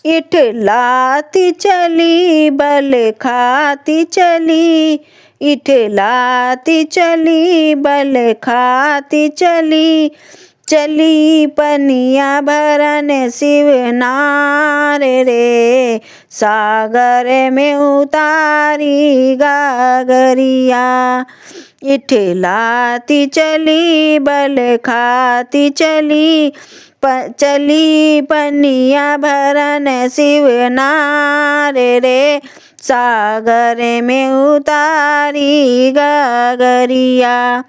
इठलाती चली बल खाती चली, इठलाती चली बल खाती चली, चली पनिया भरन शिवनार रे, सागर में उतारी गागरिया। इठलाती चली बल खाती चली, चली पनिया भरन शिवनार रे, सागर में उतारी गागरिया।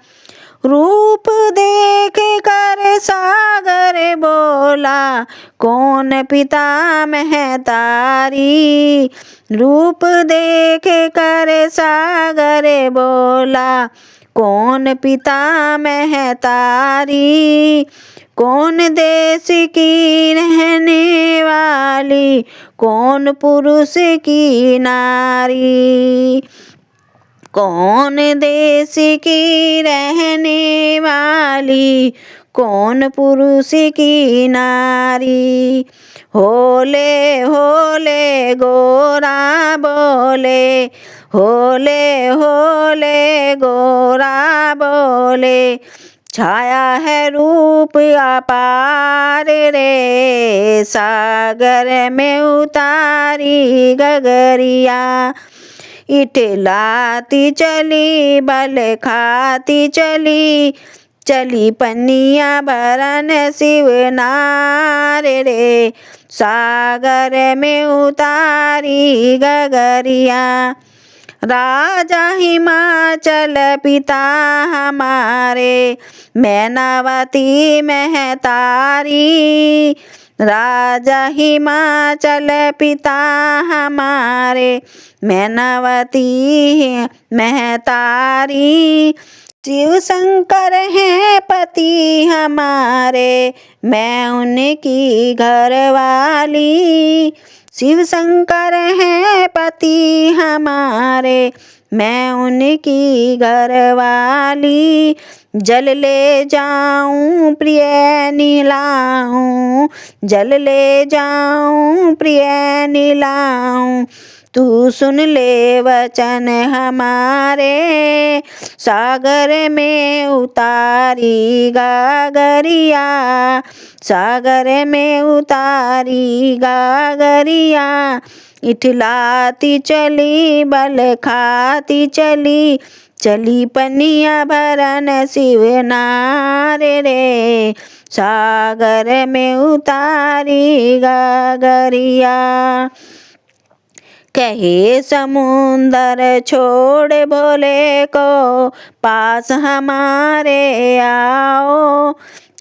रूप देख कर सागर बोला, कौन पिता महतारी। रूप देख कर सागर बोला, कौन पिता महतारी। कौन देश की रहने वाली, कौन पुरुष की नारी। कौन देश की रहने वाली, कौन पुरुष की नारी। होले होले गोरा बोले, होले होले गोरा बोले, छाया है रूप अपार रे, सागर में उतारी गगरिया। इठलाती चली बल खाती चली, चली पनिया भरन शिवनार रे, सागर में उतारी गगरिया। राजा हिमाचल पिता हमारे, मैनावती महतारी। राजा हिमाचल पिता हमारे, मैनावती महतारी। शिव शंकर हैं पति हमारे, मैं उनकी घरवाली। शिव शंकर हैं पति हमारे, मैं उनकी घरवाली। जल ले जाऊं प्रिय नीलाऊं, जल ले जाऊं प्रिय नीलाऊं, तू सुन ले वचन हमारे, सागर में उतारी गागरिया। सागर में उतारी गागरिया। इठलाती चली बल खाती चली, चली पनिया भरन शिवनार रे, सागर में उतारी गागरिया। कहे समुंदर छोड़ भोले को, पास हमारे आओ।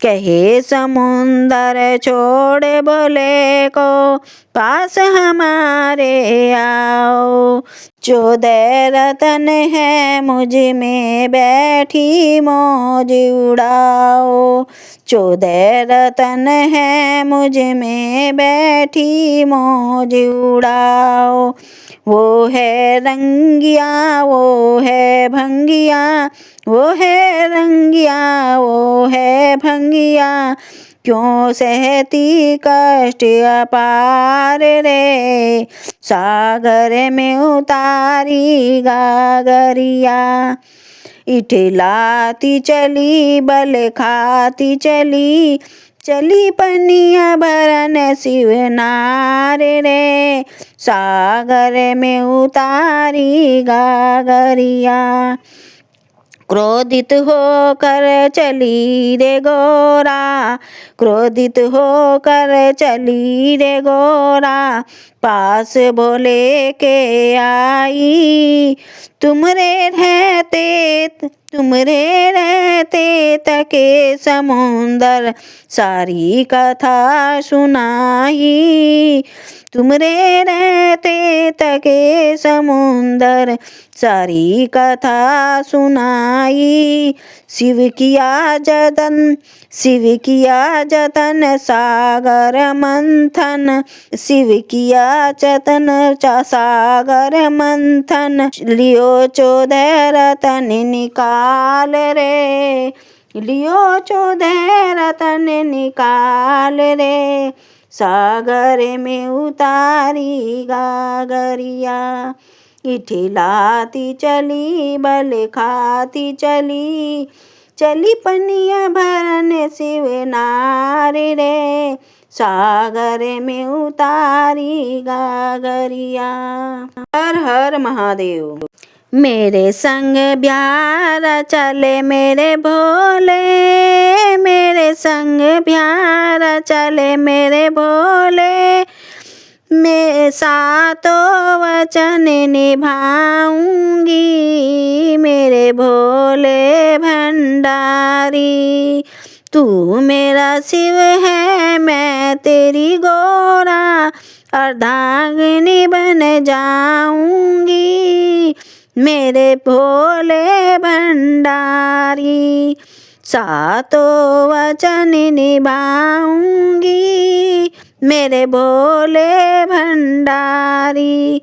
कहे समुंदर छोड़ भोले को, पास हमारे आओ। 14 रतन है मुझ में बैठी मौज उड़ाओ। 14 रतन है मुझ में बैठी मौज उड़ाओ। वो है रंगिया वो है भंगिया, वो है रंगिया वो है भंगिया, क्यों सहती कष्ट अपार रे, सागर में उतारी गागरिया। इठलाती चली बल खाती चली, चली पनिया भरन शिवनार रे, सागर में उतारी गागरिया। क्रोधित होकर चली रे गोरा, क्रोधित होकर चली रे गोरा, पास भोले के आई। तुमरे रहते तके समुंदर सारी कथा सुनाई। तुमरे रहते तके समुंदर सारी कथा सुनाई। शिव किया जतन सागर मंथन, शिव किया जतन सागर मंथन, लियो 14 रतन निकाल रे, लियो 14 रतन निकाल रे, सागर में उतारी गागरिया। इठिलाती चली बल खाती चली, चली पनिया भरने शिव नारी रे, सागर में उतारी गागरिया। हर हर महादेव। मेरे संग ब्यारा चले मेरे भोले, मेरे संग ब्यारा चले मेरे भोले, मैं सातों वचन निभाऊंगी मेरे भोले भंडारी। तू मेरा शिव है मैं तेरी गोरा, अर्धांगिनी बन जाऊंगी मेरे भोले भंडारी। सातों वचन निभाऊंगी मेरे भोले भंडारी।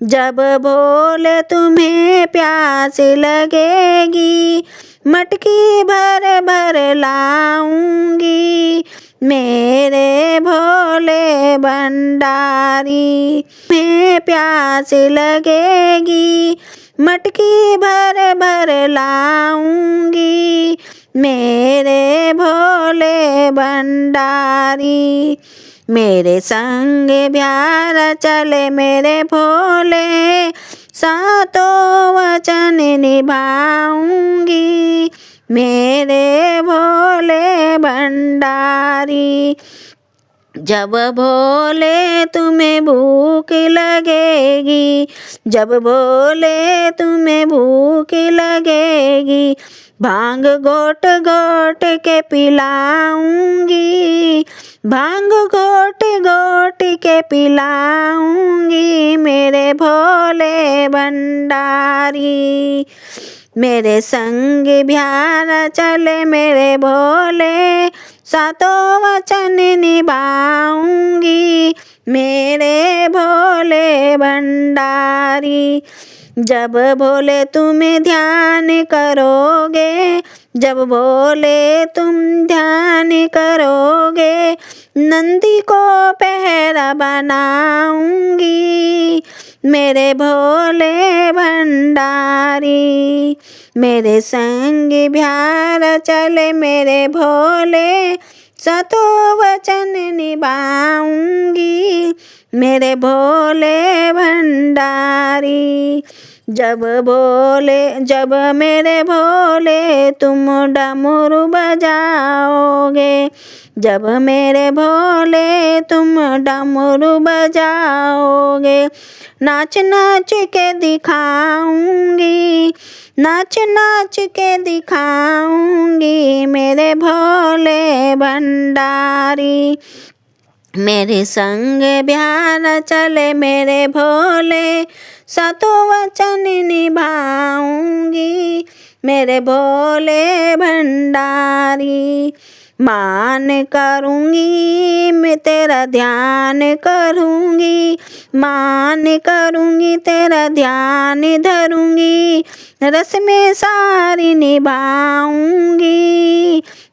जब भोले तुम्हें प्यास लगेगी, मटकी भर भर लाऊंगी मेरे भोले भंडारी। मैं प्यास लगेगी, मटकी भर भर लाऊंगी मेरे भोले भंडारी। मेरे संग ब्यारा चले मेरे भोले, सातों वचन निभाऊंगी मेरे भोले भंडारी। जब भोले तुम्हें भूख लगेगी, जब भोले तुम्हें भूख लगेगी, भांग घोट घोट के पिलाऊंगी, भांग घोट घोट के पिलाऊंगी मेरे भोले भंडारी। मेरे संग ब्यारा चले मेरे भोले, सातों वचन निभाऊंगी मेरे भोले भंडारी। जब भोले तुम ध्यान करोगे, जब भोले तुम ध्यान करोगे, नंदी को पहरा बनाऊंगी मेरे भोले भंडारी। मेरे संग ब्यारा चले मेरे भोले, सातों वचन निभाऊंगी मेरे भोले भंडारी। जब मेरे भोले तुम डमरू बजाओगे, जब मेरे भोले तुम डमरू बजाओगे, नाच नाच के दिखाऊंगी, नाच नाच के दिखाऊंगी मेरे भोले भंडारी। मेरे संग ब्यारा चले मेरे भोले, सातों वचन निभाऊंगी मेरे भोले भंडारी। मान करूंगी मैं तेरा ध्यान करूंगी, मान करूंगी तेरा ध्यान धरूंगी, रस में सारी निभाऊंगी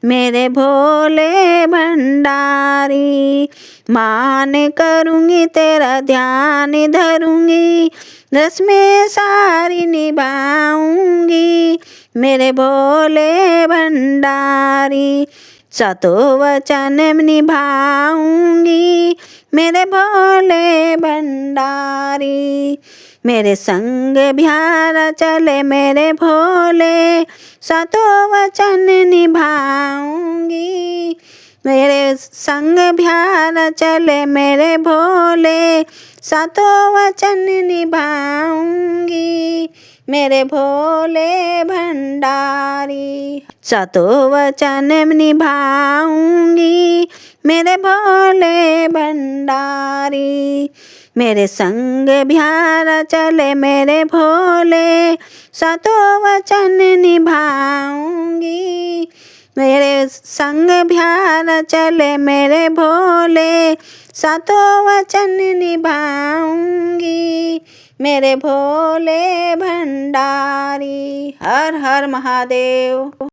मेरे भोले भंडारी। मान करूंगी तेरा ध्यान धरूंगी, रस में सारी निभाऊंगी मेरे भोले भंडारी। सातों वचन निभाऊंगी मेरे भोले भंडारी। मेरे संग ब्यारा चले मेरे भोले, सातों वचन निभाऊंगी मेरे संग ब्यारा चले मेरे भोले, सातों वचन निभाऊंगी मेरे भोले भंडारी। सातों वचन निभाऊंगी मेरे भोले भंडारी। मेरे संग ब्यारा चले मेरे भोले, सातों वचन निभाऊंगी मेरे संग ब्यारा चले मेरे भोले, सातों वचन निभाऊंगी मेरे भोले भंडारी। हर हर महादेव।